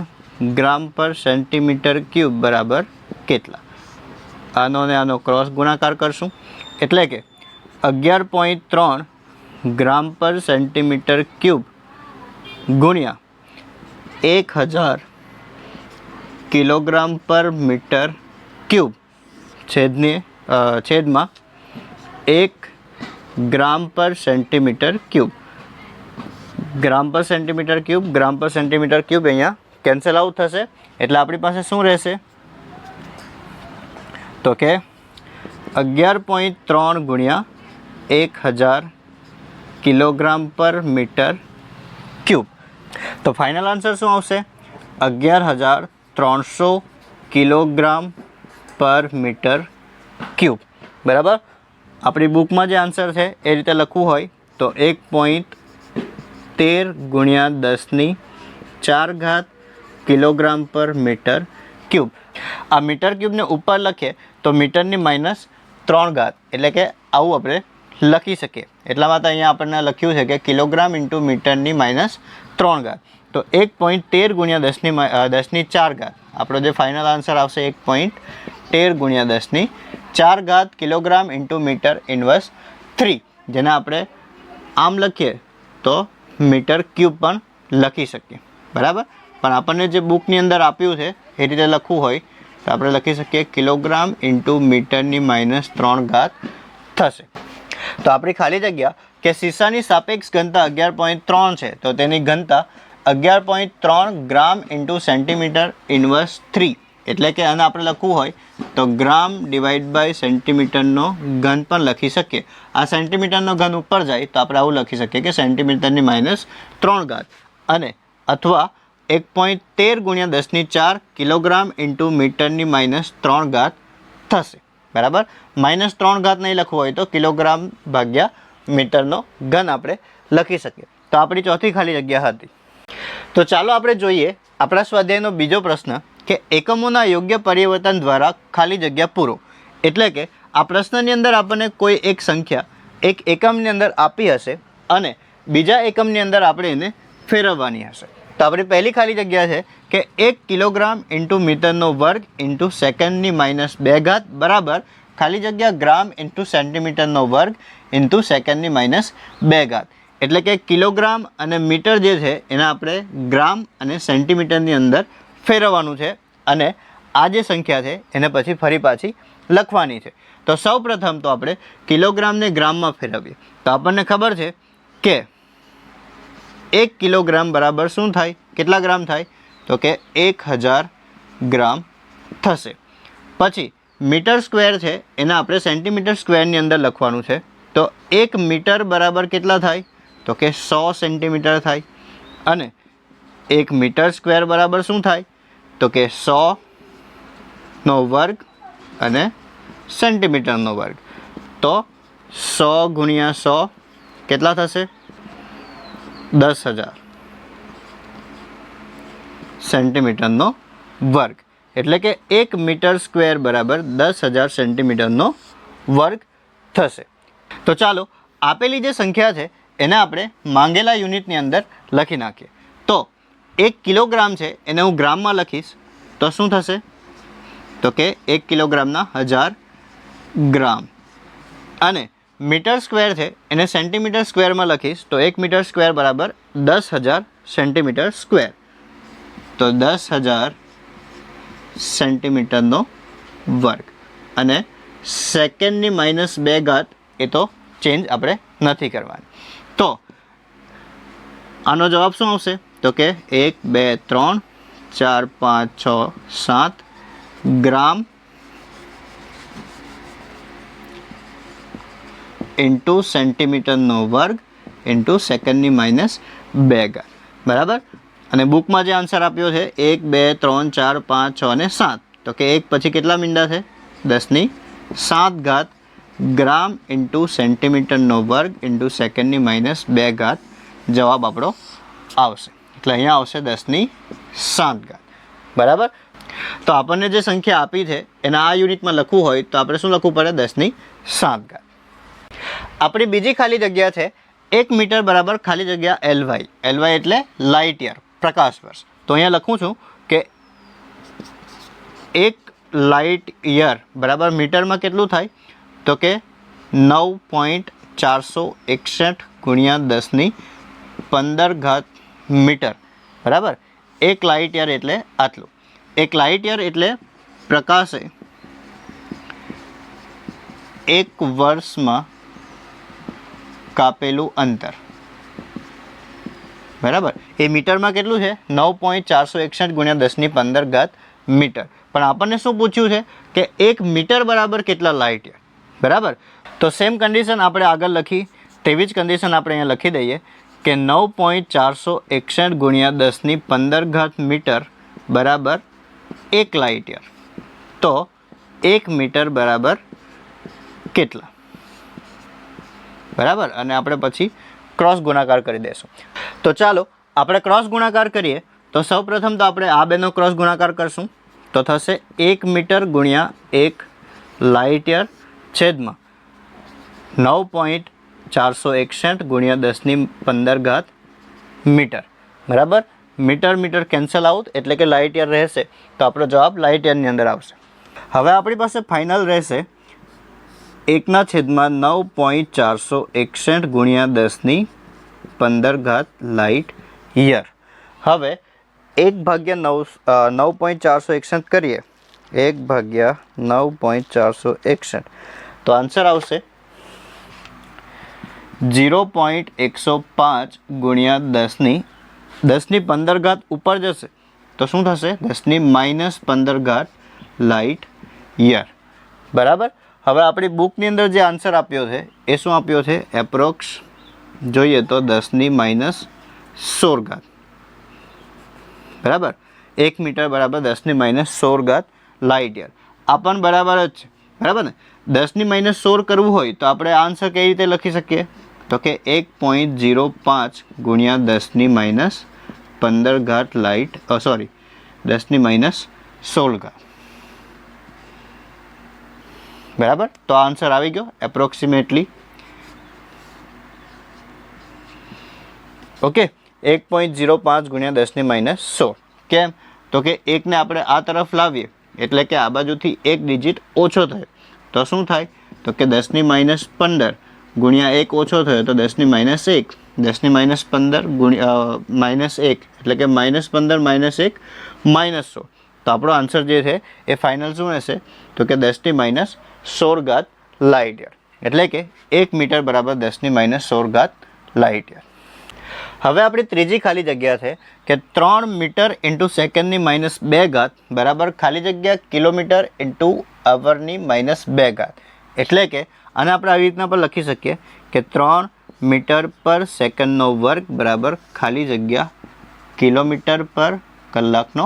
ગ્રામ પર સેન્ટીમીટર ક્યુબ બરાબર કેટલા? આનો અને આનો ક્રોસ ગુણાકાર કરશું, એટલે કે 11.3 ગ્રામ પર સેન્ટીમીટર ક્યુબ ગુણ્યા 1000 કિલોગ્રામ પર મીટર ક્યુબ છેદમાં 1 ગ્રામ પર સેન્ટીમીટર ક્યુબ. ગ્રામ પર સેન્ટીમીટર ક્યુબ અહીંયા કેન્સલ આઉટ થશે, એટલે આપણી પાસે શું રહેશે? તો કે 11.3 ગુણ્યા 1000 કિલોગ્રામ પર મીટર ક્યુબ. તો ફાઇનલ આન્સર શું આવશે? 11300 કિલોગ્રામ પર મીટર ક્યુબ. બરાબર. આપણી બુકમાં જે આન્સર છે એ રીતે લખવું હોય તો 1.13 ગુણ્યા 10⁴ કિલોગ્રામ પર મીટર ક્યુબ. આ મીટર ક્યુબને ઉપર લખીએ તો મીટરની -3 એટલે કે આવું આપણે લખી શકીએ. એટલા માટે અહીંયા આપણને લખ્યું છે કે કિલોગ્રામ ઇન્ટુ મીટરની -3. તો 1.13 ગુણ્યા 10⁴ આપણો જે ફાઇનલ આન્સર આવશે 1.13 ગુણ્યા 10⁴ કિલોગ્રામ ઇન્ટુ મીટર ઇન્વર્સ 3, જેને આપણે આમ લખીએ તો મીટર ક્યુબ પણ લખી શકીએ. બરાબર. પણ આપણને જે બુકની અંદર આપ્યું છે એ રીતે લખવું હોય તો આપણે લખી શકીએ કિલોગ્રામ ઇન્ટુ મીટરની -3 થશે. તો આપણી ખાલી જગ્યા કે સીસાની સાપેક્ષ ઘનતા 11.3 છે, તો તેની ઘનતા 11.3 ગ્રામ ઇન્ટુ સેન્ટીમીટર ઇન્વર્સ 3, એટલે કે આને આપણે લખવું હોય તો ગ્રામ / સેન્ટીમીટરનો ઘન પણ લખી શકીએ. આ સેન્ટીમીટરનો ઘન ઉપર જાય તો આપણે આવું લખી શકીએ કે સેન્ટીમીટરની -3, અને અથવા 1.13 ગુણ્યા 10⁴ કિલોગ્રામ ઇન્ટુ મીટરની -3 થશે. બરાબર. -3 નહીં લખવું હોય તો કિલોગ્રામ ભાગ્યા મીટરનો ઘન આપણે લખી શકીએ. તો આપણી ચોથી ખાલી જગ્યા હતી. તો ચાલો આપણે જોઈએ આપણા સ્વાધ્યાયનો બીજો પ્રશ્ન કે એકમોના યોગ્ય પરિવર્તન દ્વારા ખાલી જગ્યા પૂરો. એટલે કે આ પ્રશ્નની અંદર આપણને કોઈ એક સંખ્યા એક એકમની અંદર આપી હશે અને બીજા એકમની અંદર આપણે એને ફેરવવાની હશે. તો આપણી પહેલી ખાલી જગ્યા છે કે 1 કિલોગ્રામ ઇન્ટુ મીટરનો વર્ગ ઇન્ટુ સેકન્ડની -2 બરાબર ખાલી જગ્યા ગ્રામ ઇન્ટુ સેન્ટીમીટરનો વર્ગ ઇન્ટુ સેકન્ડની -2. એટલે કે કિલોગ્રામ અને મીટર જે છે એને આપણે ગ્રામ અને સેન્ટીમીટરની અંદર ફેરવવાનું છે અને આ જે સંખ્યા છે એને પછી ફરી પાછી લખવાની છે. તો સૌ પ્રથમ તો આપણે કિલોગ્રામને ગ્રામમાં ફેરવીએ. તો આપણને ખબર છે કે 1 કિલોગ્રામ બરાબર શું થાય, કેટલા ગ્રામ થાય, તો કે 1000 ગ્રામ થશે. પછી મીટર સ્ક્વેર છે એને આપણે સેન્ટીમીટર સ્ક્વેરની અંદર લખવાનું છે. તો 1 મીટર બરાબર કેટલા થાય, તો કે 100 સેન્ટીમીટર થાય. અને 1 મીટર સ્ક્વેર બરાબર શું થાય, તો કે 100નો વર્ગ અને સેન્ટીમીટરનો વર્ગ. તો 100 ગુણ્યા 100 કેટલા થશે, 10,000 સેન્ટીમીટરનો વર્ગ. એટલે કે 1 મીટર સ્ક્વેર બરાબર 10,000 સેન્ટીમીટરનો વર્ગ થશે. તો ચાલો આપેલી જે સંખ્યા છે એને આપણે માંગેલા યુનિટની અંદર લખી નાખીએ. તો 1 કિલોગ્રામ છે એને હું ગ્રામમાં લખીશ તો શું થશે, તો કે 1 કિલોગ્રામના 1000 ગ્રામ. અને મીટર સ્ક્વેર છે એને સેન્ટીમીટર સ્ક્વેરમાં લખીશ તો 1 મીટર સ્ક્વેર બરાબર 10,000 સેન્ટીમીટર સ્ક્વેર. તો 10,000 સેન્ટીમીટરનો વર્ગ. અને સેકન્ડની -2 એ તો ચેન્જ આપણે નથી કરવાની. તો આનો જવાબ શું આવશે, તો કે 1 2 3 4 5 6 7 ગ્રામ ઇન્ટુ સેન્ટીમીટરનો વર્ગ ઇન્ટુ સેકન્ડની -2. બરાબર. અને બુકમાં જે આન્સર આપ્યો છે 1 2 3 4 5 6 અને 7, તો કે 1 પછી કેટલા મીંડા છે, 10⁷ ગ્રામ ઇન્ટુ સેન્ટીમીટરનો વર્ગ ઇન્ટુ સેકન્ડની -2 જવાબ આપણો આવશે. એટલે અહીંયા આવશે 10⁷. બરાબર. તો આપણને જે સંખ્યા આપી છે એને આ યુનિટમાં લખવું હોય તો આપણે શું લખવું પડે, 10⁷. આપણી બીજી ખાલી જગ્યા છે 1 મીટર બરાબર ખાલી જગ્યા LY. LY એટલે લાઇટ યર, પ્રકાશ વર્ષ. તો અહીંયા લખું છું કે 1 લાઇટ યર બરાબર મીટરમાં કેટલું થાય, તો કે 9.461 ગુણ્યા 10⁻15 મીટર. બરાબર. 1 લાઇટ યર એટલે આટલું. 1 લાઇટ યર એટલે પ્રકાશે 1 વર્ષમાં કાપેલું અંતર. બરાબર. એ મીટરમાં કેટલું છે, 9.461 ગુણ્યા 10⁻15 મીટર. પણ આપણને શું પૂછ્યું છે કે 1 મીટર બરાબર કેટલા લાઇટ યર. બરાબર. તો સેમ કન્ડિશન આપણે આગળ લખી તેવી જ કન્ડિશન આપણે અહીંયા લખી દઈએ કે 9.461 ગુણ્યા 10⁻15 મીટર બરાબર 1 લાઇટ યર. તો 1 મીટર બરાબર કેટલા. બરાબર. અને આપણે પછી ક્રોસ ગુણાકાર કરી દઈશું. તો ચાલો આપણે ક્રોસ ગુણાકાર કરીએ. તો સૌ પ્રથમ તો આપણે આ બેનો ક્રોસ ગુણાકાર કરશું તો થશે 1 મીટર ગુણ્યા 1 લાઇટ યર છેદમાં 9.461 ગુણ્યા 10⁻15 મીટર. બરાબર. મીટર મીટર કેન્સલ આઉટ એટલે કે લાઇટ યર રહેશે. તો આપણો જવાબ લાઇટ યરની અંદર આવશે. હવે આપણી પાસે ફાઇનલ રહેશે 1/9.461 ગુણ્યા 10⁻15 લાઇટ યર. હવે 1/9.461 કરીએ, 1/9.461 તો આન્સર આવશે 0.105 ગુણ્યા 10⁻15 ઉપર જશે તો શું થશે, 10⁻15 લાઇટ યર. બરાબર. હવે આપણી બુકની અંદર જે આન્સર આપ્યો છે એ શું આપ્યો છે, એપ્રોક્સ જોઈએ તો 10⁻16. બરાબર. 1 મીટર બરાબર 10⁻16 લાઇટ યર. આ પણ બરાબર જ છે. બરાબર ને. 10⁻16 કરવું હોય તો આપણે આન્સર કઈ રીતે લખી શકીએ, તો કે 1.05 ગુણ્યા 10⁻15 ઘાત લાઇટ 10⁻16 ઘાત. બરાબર. તો આન્સર આવી ગયો એપ્રોક્સિમેટલી. ઓકે, 1.05 ગુણ્યા 10⁻16. કેમ? તો કે એકને આપણે આ તરફ લાવીએ એટલે કે આ બાજુથી એક ડિજિટ ઓછો થયો તો શું થાય? તો કે 10⁻15 ગુણ્યા 1 ઓછો થયો તો 10⁻1. 10⁻15 ગુણ્યા -1 એટલે કે -15 -1 -16. તો આપણો આન્સર જે છે એ ફાઇનલ શું રહેશે? તો કે 10⁻16 ઘાત લાઇટ યર. એટલે કે 1 મીટર બરાબર 10⁻16 ઘાત લાઇટ યર. હવે આપણી ત્રીજી ખાલી જગ્યા છે કે 3 મીટર ઇન્ટુ સેકન્ડની -2 ઘાત બરાબર ખાલી જગ્યા કિલોમીટર ઇન્ટુ અવરની -2 ઘાત. એટલે કે આને આપણે આવી રીતના પણ લખી શકીએ કે 3 મીટર પર સેકન્ડનો વર્ગ બરાબર ખાલી જગ્યા કિલોમીટર પર કલાકનો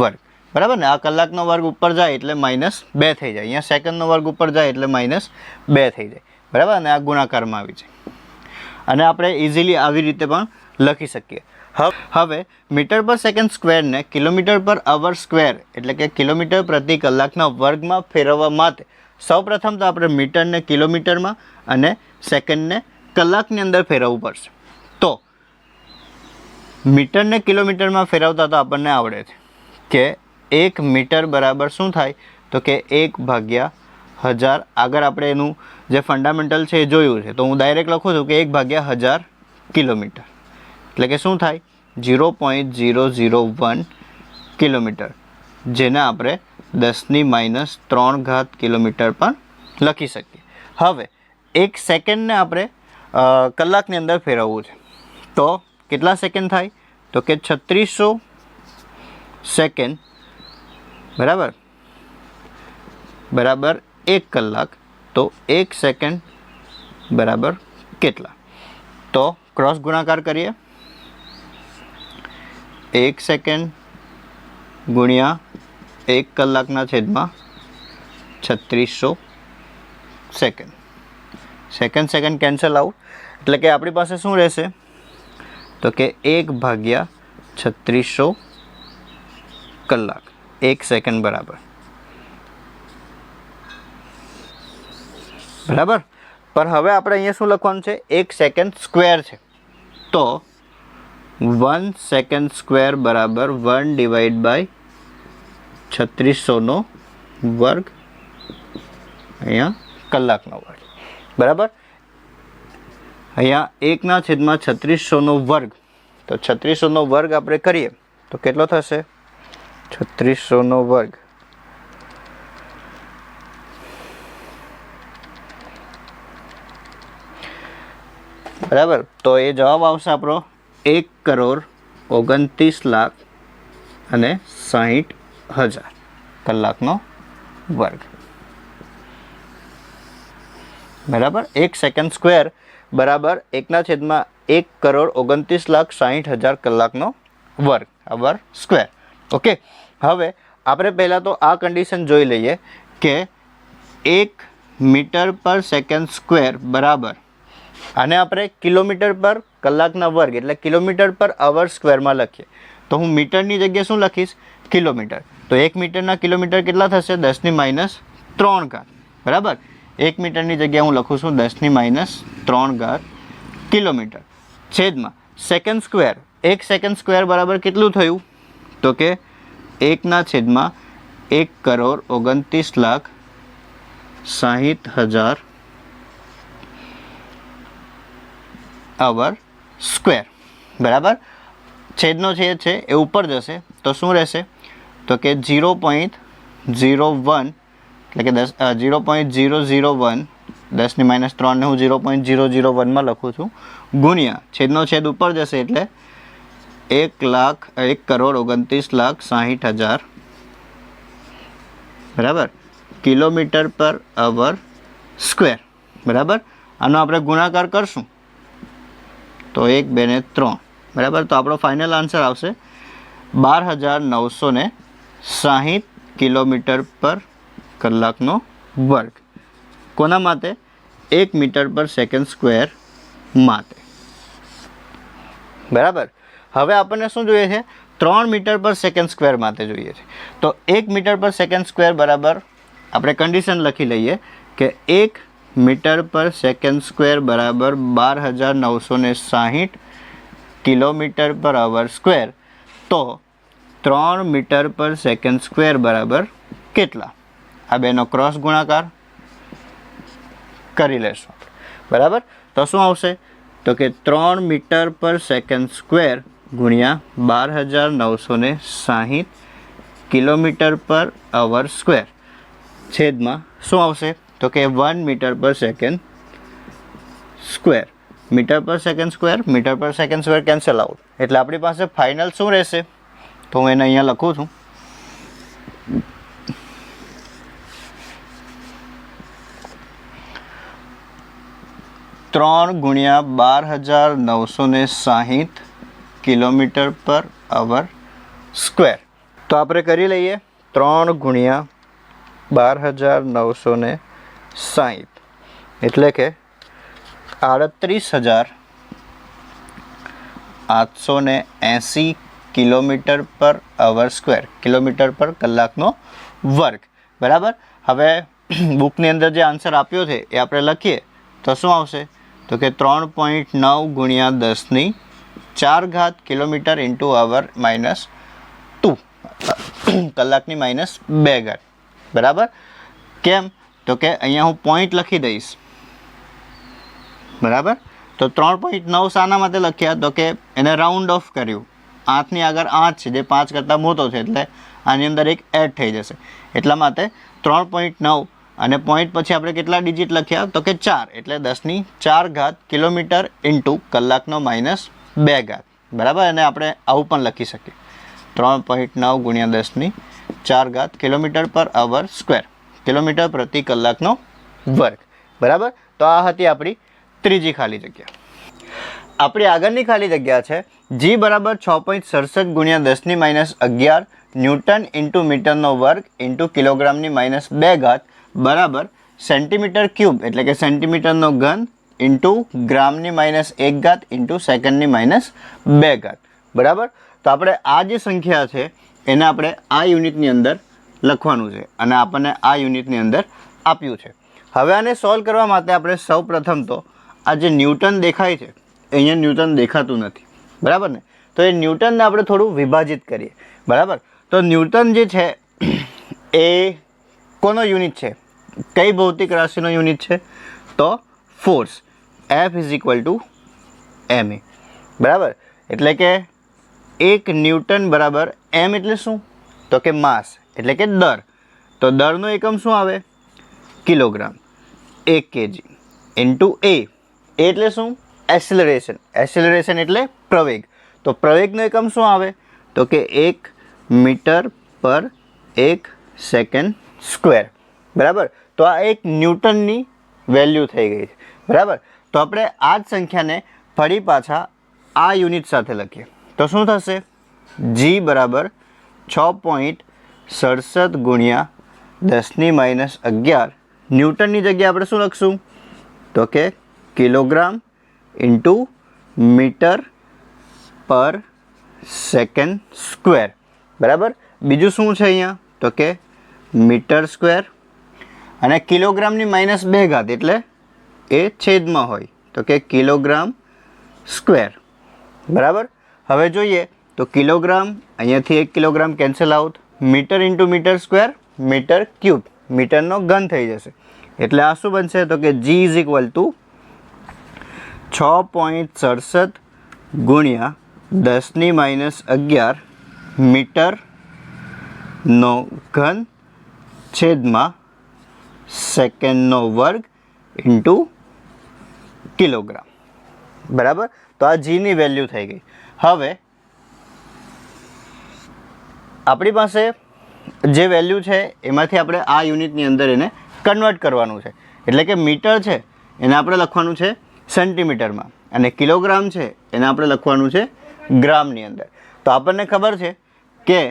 વર્ગ. બરાબર ને? આ કલાકનો વર્ગ ઉપર જાય એટલે -2 થઈ જાય. અહીંયા સેકન્ડનો વર્ગ ઉપર જાય એટલે -2 થઈ જાય. બરાબર? અને આ ગુણાકારમાં આવી જાય. અને આપણે ઇઝીલી આવી રીતે પણ લખી શકીએ. હવે મીટર પર સેકન્ડ સ્ક્વેરને કિલોમીટર પર અવર સ્ક્વેર એટલે કે કિલોમીટર પ્રતિ કલાકના વર્ગમાં ફેરવવા માટે સૌપ્રથમ તો આપણે મીટરને કિલોમીટરમાં અને સેકન્ડને કલાકની અંદર ફેરવવું પડશે. તો મીટરને કિલોમીટરમાં ફેરવતા તો આપણને આવડે છે કે 1 મીટર બરાબર શું થાય? તો કે 1/1000. આગળ આપણે એનું જે ફંડામેન્ટલ છે એ જોયું છે તો હું ડાયરેક્ટ લખું છું કે 1/1000 કિલોમીટર એટલે કે શું થાય? 0.001 કિલોમીટર, જેને આપણે 10⁻³ ઘાત કિલોમીટર પણ લખી શકીએ. હવે 1 સેકન્ડને આપણે કલાકની અંદર ફેરવવું છે તો કેટલા સેકન્ડ થાય? તો કે 3600 સેકન્ડ બરાબર 1 કલાક. તો 1 સેકન્ડ બરાબર કેટલા? તો ક્રોસ ગુણાકાર કરીએ. 1 સેકન્ડ ગુણ્યા 1 કલાકના છેદમાં 3600 સેકન્ડ. સેકન્ડ કેન્સલ આઉટ એટલે કે આપણી પાસે શું રહેશે? તો કે 1/3600 કલાક 1 સેકન્ડ બરાબર. બરાબર. પણ હવે આપણે અહીંયા શું લખવાનું છે? 1 સેકન્ડ સ્ક્વેર છે તો 1 સેકન્ડ સ્ક્વેર બરાબર 1/3600 વર્ગ અહીંયા કલાકનો વર્ગ. બરાબર. અહીંયા 1/3600 વર્ગ. તો 3600 વર્ગ આપણે કરીએ તો કેટલો થશે? 3600 વર્ગ બરાબર. તો એ જવાબ આવશે આપણો 1,29,60,000 કલાકનો વર્ગ. બરાબર. 1 સેકન્ડ સ્ક્વેર બરાબર 1/1,29,60,000 કલાકનો વર્ગ અવર સ્ક્વેર. ઓકે. હવે આપણે પહેલાં તો આ કન્ડિશન જોઈ લઈએ કે 1 મીટર પર સેકન્ડ સ્ક્વેર બરાબર આને આપણે કિલોમીટર પર કલાકના વર્ગ એટલે કિલોમીટર પર અવર સ્ક્વેરમાં લખીએ તો હું મીટરની જગ્યાએ શું લખીશ? કિલોમીટર. તો 1 મીટરના કિલોમીટર કેટલા થશે? 10⁻³ ઘાત. બરાબર. 1 મીટરની જગ્યાએ હું લખું છું 10⁻³ ઘાત કિલોમીટર છેદમાં સેકન્ડ સ્ક્વેર. 1 સેકન્ડ સ્ક્વેર બરાબર કેટલું થયું? તો કે 1/1,29,60,000 અવર સ્ક્વેર. બરાબર. છેદનો છેદ છે એ ઉપર જશે તો શું રહેશે? તો કે 0.01 એટલે કે 0.001 10⁻³ ને હું 0.001 લખું છું ગુણ્યા છેદનો છેદ ઉપર જશે એટલે 1,29,60,000 બરાબર કિલોમીટર પર અવર સ્ક્વેર. બરાબર. આનો આપણે ગુણાકાર કરશું તો 1, 2 ને 3. બરાબર. તો આપણો ફાઇનલ આન્સર આવશે 12,960 કિલોમીટર પર કલાકનો વર્ગ. કોના માટે? 1 મીટર પર સેકન્ડ સ્ક્વેર માટે. બરાબર. હવે આપણને શું જોઈએ છે? 3 મીટર પર સેકન્ડ સ્ક્વેર માટે જોઈએ છે. તો 1 મીટર પર સેકન્ડ સ્ક્વેર બરાબર આપણે કન્ડિશન લખી લઈએ કે 1 મીટર પર સેકન્ડ સ્ક્વેર બરાબર 12,960 કિલોમીટર પર અવર સ્ક્વેર. તો 3 મીટર પર સેકન્ડ સ્ક્વેર બરાબર કેટલા? આ બેનો ક્રોસ ગુણાકાર કરી લેશું. બરાબર. તો શું આવશે? તો કે 3 મીટર પર સેકન્ડ સ્ક્વેર ગુણ્યા 12,960 કિલોમીટર પર અવર સ્ક્વેર છેદમાં શું આવશે? તો કે 1 મીટર પર સેકન્ડ સ્ક્વેર. મીટર પર સેકન્ડ સ્ક્વેર કેન્સલ આઉટ. એટલે આપણી પાસે ફાઇનલ શું રહેશે? તો હું એને અહીંયા લખું છું. ત્રણ ગુણ્યા 12,960 કિલોમીટર પર અવર સ્ક્વેર. તો આપણે કરી લઈએ 3 ગુણ્યા 12,960 એટલે કે 38,880 કિલોમીટર પર અવર સ્ક્વેર. કિલોમીટર પર કલાકનો વર્ગ. બરાબર. હવે બુકની અંદર જે આન્સર આપ્યો છે એ આપણે લખીએ તો શું આવશે? તો કે 3.9 ગુણ્યા 10⁴ કિલોમીટર ઇન્ટુ અવર -2 કલાકની -2 બરાબર. કેમ? તો કે અહીંયા હું પોઈન્ટ લખી દઈશ. બરાબર. તો 3.9 શાના માટે લખ્યા? તો કે એને રાઉન્ડ ઓફ કર્યું. 8ની આગળ 8 છે જે 5 કરતાં મોટો છે એટલે આની અંદર એક એડ થઈ જશે. એટલા માટે 3.9 અને પોઈન્ટ પછી આપણે કેટલા ડિજિટ લખ્યા? તો કે 4 એટલે 10⁴ કિલોમીટર ઇન્ટુ કલાકનો -2. બરાબર. અને આપણે આવું પણ લખી શકીએ 3.9 ગુણ્યા 10⁴ કિલોમીટર પર અવર સ્ક્વેર. કિલોમીટર પ્રતિ કલાકનો વર્ગ. બરાબર. તો આ હતી આપણી ત્રીજી ખાલી જગ્યા. આપણી આગળની ખાલી જગ્યા છે જી બરાબર 6.67 ગુણ્યા 10⁻11 ન્યૂટન ઇન્ટુ મીટરનો વર્ગ ઇન્ટુ કિલોગ્રામની -2 બરાબર સેન્ટીમીટર ક્યુબ એટલે કે સેન્ટીમીટરનો ઘન ઇન્ટુ ગ્રામની -1 ઇન્ટુ સેકન્ડની -2. બરાબર. તો આપણે આ જે સંખ્યા છે એને આપણે આ યુનિટની અંદર લખવાનું છે અને આપણને આ યુનિટની અંદર આપ્યું છે. હવે આને સોલ્વ કરવા માટે આપણે સૌ પ્રથમ તો આ જે ન્યૂટન દેખાય છે અહીંયા ન્યૂટન દેખાતું નથી. બરાબર ને? તો એ ન્યૂટનને આપણે થોડું વિભાજિત કરીએ. બરાબર. તો ન્યૂટન જે છે એ કોનો યુનિટ છે? કઈ ભૌતિક રાશિનો યુનિટ છે? તો ફોર્સ. F = ma. બરાબર. એટલે કે 1 ન્યૂટન બરાબર m એટલે શું? તો કે માસ એટલે કે દર. તો દરનો એકમ શું આવે? કિલોગ્રામ. 1 kg ઇન્ટુ a એટલે શું? એક્સિલરેશન. એક્સિલરેશન એટલે પ્રવેગ. તો પ્રવેગનો એકમ શું આવે? તો કે 1 મીટર પર 1 સેકન્ડ સ્ક્વેર. બરાબર. તો આ એક ન્યૂટનની વેલ્યુ થઈ ગઈ છે. બરાબર. તો આપણે આ જ સંખ્યાને ફરી પાછા આ યુનિટ સાથે લખીએ તો શું થશે? જી બરાબર 6.67 ગુણ્યા 10⁻11 ન્યૂટનની જગ્યાએ આપણે શું લખશું? તો કે કિલોગ્રામ ઇન્ટુ મીટર પર સેકન્ડ સ્ક્વેર. બરાબર. બીજું શું છે અહીંયા? તો કે મીટર સ્ક્વેર અને કિલોગ્રામની -2 એટલે એ છેદમાં હોય તો કે કિલોગ્રામ સ્ક્વેર. બરાબર. હવે જોઈએ તો કિલોગ્રામ અહીંયાથી 1 kilogram cancel out. Metre into metre square metre cube મીટરનો ઘન થઈ જશે. એટલે આ શું બનશે? તો કે જી = 6.67 ગુણ્યા 10⁻11 મીટરનો ઘન છેદમાં સેકન્ડનો વર્ગ ઇન્ટુ કિલોગ્રામ. બરાબર. તો આ જીની વેલ્યુ થઈ ગઈ. હવે આપણી પાસે જે વેલ્યુ છે એમાંથી આપણે આ યુનિટની અંદર એને કન્વર્ટ કરવાનું છે. એટલે કે મીટર છે એને આપણે લખવાનું છે સેન્ટીમીટરમાં અને કિલોગ્રામ છે એને આપણે લખવાનું છે ગ્રામની અંદર. તો આપણને ખબર છે કે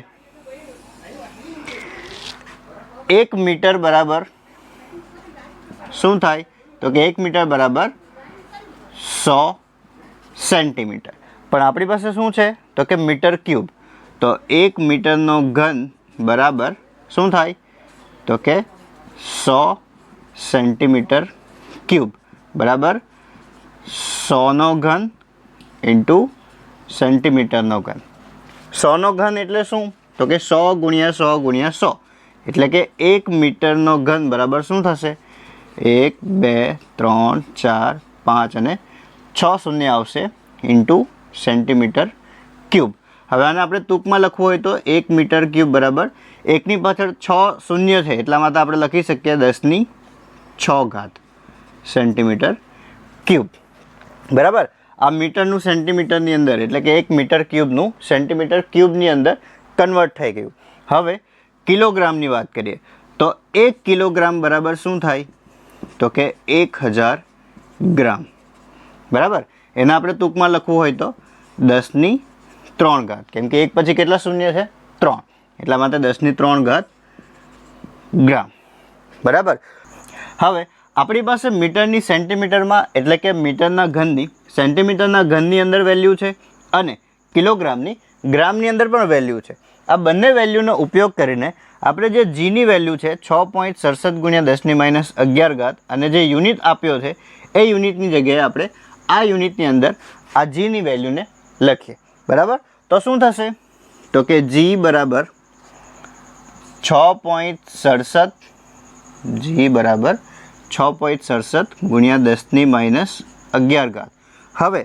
1 મીટર બરાબર શું થાય? તો કે 1 મીટર બરાબર 100 સેન્ટીમીટર. પણ આપણી પાસે શું છે તો કે મીટર ક્યુબ. તો 1 મીટરનો ઘન બરાબર શું થાય તો કે 100 સેન્ટીમીટર ક્યુબ બરાબર 100નો ઘન ઇન્ટુ સેન્ટીમીટરનો ઘન. 100નો ઘન એટલે શું તો કે 100 ગુણ્યા 100 ગુણ્યા 100 એટલે કે 1 મીટરનો ઘન બરાબર શું થશે 1 2 3 4 5 અને 6 શૂન્ય આવશે ઇન્ટુ સેન્ટીમીટર ક્યુબ. હવે આને આપણે ટૂંકમાં લખવું હોય તો 1 મીટર ક્યુબ બરાબર 1ની પાછળ 6 શૂન્ય છે એટલા માટે આપણે લખી શકીએ 10⁶ સેન્ટીમીટર ક્યુબ બરાબર. આ મીટરનું સેન્ટીમીટરની અંદર એટલે કે 1 મીટર ક્યુબનું સેન્ટીમીટર ક્યુબની અંદર કન્વર્ટ થઈ ગયું. હવે કિલોગ્રામની વાત કરીએ તો 1 કિલોગ્રામ બરાબર શું થાય તો કે 1000 ગ્રામ બરાબર. એને આપણે ટૂંકમાં લખવું હોય તો 10⁻³ કેમ કે 1 પછી કેટલા શૂન્ય છે 3 એટલા માટે 10⁻³ ગ્રામ બરાબર. હવે આપણી પાસે મીટરની સેન્ટીમીટરમાં એટલે કે મીટરના ઘનની સેન્ટીમીટરના ઘનની અંદર વેલ્યુ છે અને કિલોગ્રામની ગ્રામની અંદર પણ વેલ્યુ છે. આ બંને વેલ્યુનો ઉપયોગ કરીને આપણે જે જીની વેલ્યુ છે 6.67 ગુણ્યા 10⁻11 અને જે યુનિટ આપ્યો છે એ યુનિટની જગ્યાએ આપણે આ યુનિટની અંદર આ જીની વેલ્યુને લખીએ બરાબર. તો શું થશે તો કે જી બરાબર 6.67 જી બરાબર 6.67 ગુણ્યા 10⁻11. હવે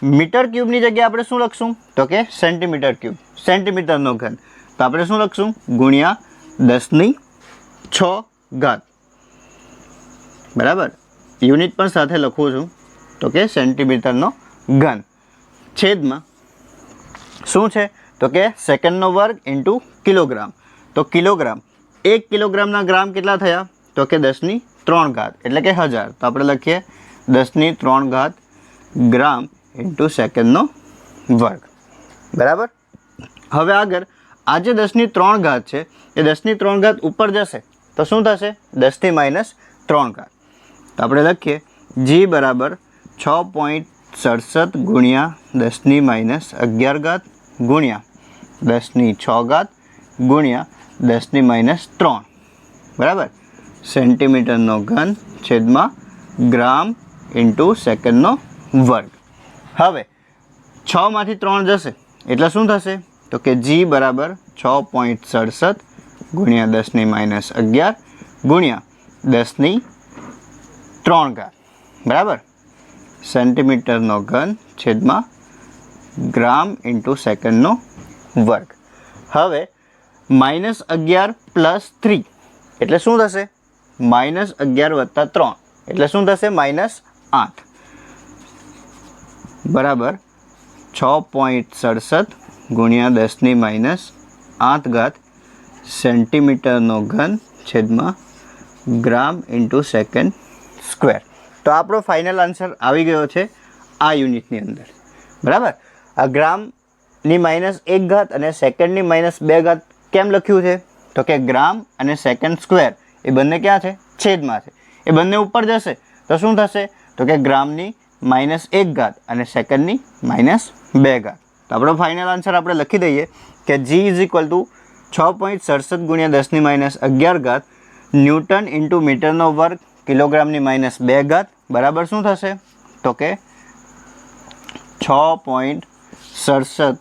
મીટર ક્યુબની જગ્યાએ આપણે શું લખશું તો કે સેન્ટીમીટર ક્યુબ સેન્ટીમીટરનો ઘન. તો આપણે શું લખશું ગુણ્યા 10⁶ બરાબર. યુનિટ પણ સાથે લખું છું તો કે સેન્ટીમીટરનો ઘન છેદમાં શું છે તો કે સેકન્ડનો વર્ગ ઇન્ટુ કિલોગ્રામ. તો કિલોગ્રામ 1 કિલોગ્રામના ગ્રામ કેટલા થયા તો કે 10⁻³ એટલે કે 1000. તો આપણે લખીએ 10⁻³ ગ્રામ ઇન્ટુ સેકન્ડનો વર્ગ બરાબર. હવે આગળ આ જે 10⁻³ છે એ 10⁻³ ઉપર જશે તો શું થશે 10⁻³ તો આપણે લખીએ જી બરાબર 6.67 ગુણ્યા 10⁻11 ગુણ્યા 10⁶ ગુણ્યા 10⁻³ બરાબર સેન્ટીમીટરનો ઘન છેદમાં ગ્રામ ઇન્ટુ સેકન્ડનો વર્ગ. હવે 6માંથી 3 જશે એટલે શું થશે તો કે જી બરાબર 6.67 ગુણ્યા 10⁻11 ગુણ્યા 10⁻³ બરાબર સેન્ટીમીટરનો ઘન છેદમાં ગ્રામ ઇન્ટુ સેકન્ડનો વર્ગ. હવે -11 + 3 એટલે શું થશે -11 + 3 એટલે શું થશે -8 બરાબર 6.67 ગુણ્યા 10⁻8 સેન્ટીમીટરનો ઘન છેદમાં ગ્રામ ઇન્ટુ સેકન્ડ સ્ક્વેર. તો આપણો ફાઇનલ આન્સર આવી ગયો છે આ યુનિટની અંદર બરાબર. આ ગ્રામની -1 અને સેકન્ડની -2 કેમ લખ્યું છે તો કે ગ્રામ અને સેકન્ડ સ્ક્વેર એ બંને ક્યાં છે છેદમાં છે. એ બંને ઉપર જશે તો શું થશે તો કે ગ્રામની -1 અને સેકન્ડની -2. તો આપણો ફાઇનલ આન્સર આપણે લખી દઈએ કે જી = 6.67 ગુણ્યા 10⁻11 ન્યૂટન ઇન્ટુ મીટરનો વર્ગ કિલોગ્રામની -2 બરાબર શું થશે તો કે 6.67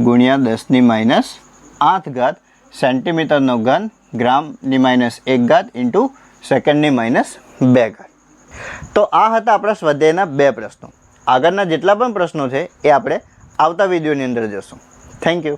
ગુણ્યા 10⁻8 સેન્ટીમીટરનો ઘન ગ્રામની -1 ઇન્ટુ સેકન્ડની -2. તો આ હતા આપણા સ્વાધ્યાયના 2 પ્રશ્નો. આગળના જેટલા પણ પ્રશ્નો છે એ આપણે આવતા વિડીયોની અંદર જોશું. Thank you.